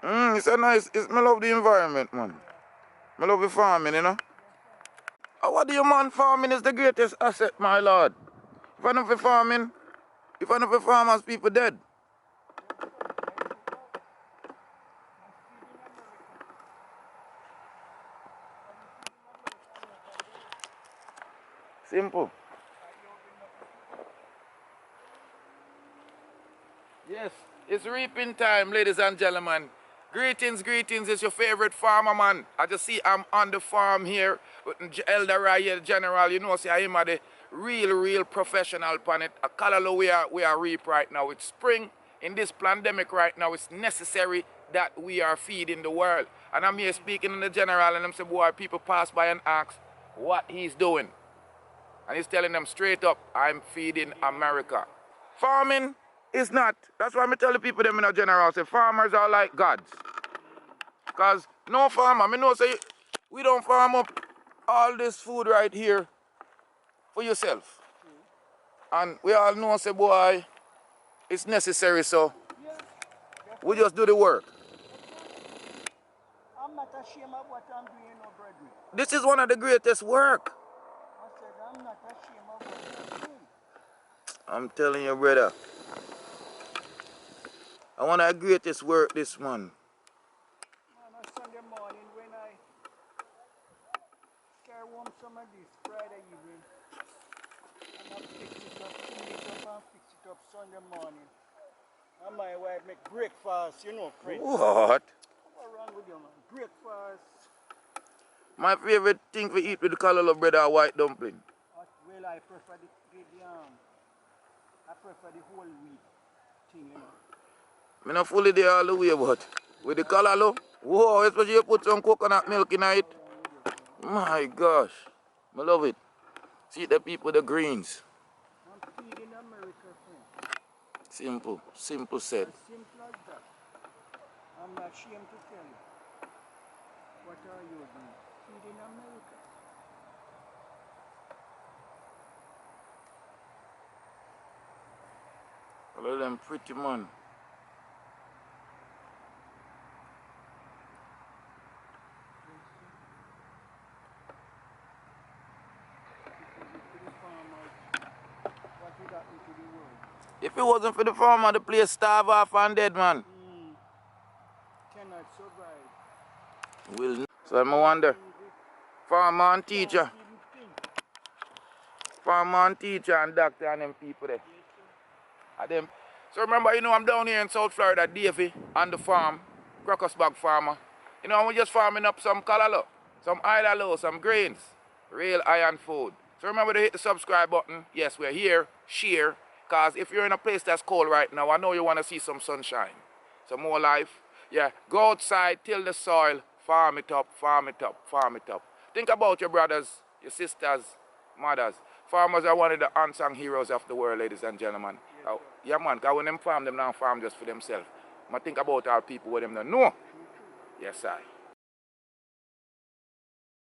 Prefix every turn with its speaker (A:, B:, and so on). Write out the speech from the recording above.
A: It's a nice, I love the environment, man. I love the farming, you know. What do you man? Farming is the greatest asset, my lord. If I don't for farming, if I don't for farmers, people dead. Simple. Yes, it's reaping time, ladies and gentlemen. Greetings, greetings. It's your favorite farmer, man. I just see I'm on the farm here with Elder Ryan General. You know, see, I'm the real professional on it. A Callaloo we are reap right now. It's spring. In this pandemic right now, it's necessary that we are feeding the world. And I'm here speaking in the general, and I'm saying, boy, people pass by and ask what he's doing. And he's telling them straight up, I'm feeding America. Farming is not. That's why I tell the people them in a general, say farmers are like gods. Because no farmer, I know say, we don't farm up all this food right here for yourself. And we all know, say, boy, it's necessary, so we just do the work.
B: I'm not ashamed of what I'm doing, no, brethren.
A: This is one of the greatest work.
B: I said, I'm not ashamed of what I'm doing.
A: I'm telling you, brother. I want the greatest work this man.
B: Man, on Sunday morning when I carry home some of this Friday evening, and I fix it up, clean it up and fix it up Sunday morning. And my wife make breakfast, you know, friend.
A: What?
B: What's wrong with you, man? Breakfast.
A: My favorite thing to eat with the Callaloo bread are white dumpling.
B: Well, I prefer I prefer the whole wheat thing, you know.
A: I'm not fully there all the way, but with the Callaloo, whoa, especially you put some coconut milk in it. My gosh, I love it. See the people, the greens.
B: I'm feeding America, friend.
A: Simple, simple said.
B: As simple as that. I'm not ashamed to tell you. What are you doing? Feeding America.
A: All of them pretty man. If it wasn't for the farmer, the place starve off and dead, man.
B: Cannot survive.
A: Will. So I wonder, farmer and teacher. Farmer and teacher and doctor and them people there. And them. So remember, you know, I'm down here in South Florida, Davy, on the farm, Crocus bag farmer. You know, we're just farming up some Callaloo, some Callaloo, some grains, real iron food. So remember to hit the subscribe button. Yes, we're here, share, because if you're in a place that's cold right now, I know you want to see some sunshine, some more life. Yeah, go outside, till the soil, farm it up, farm it up, farm it up. Think about your brothers, your sisters, mothers. Farmers are one of the unsung heroes of the world, ladies and gentlemen. Yeah, man, because when them farm, them don't farm just for themselves. I think about our people with them don't know. Yes, I.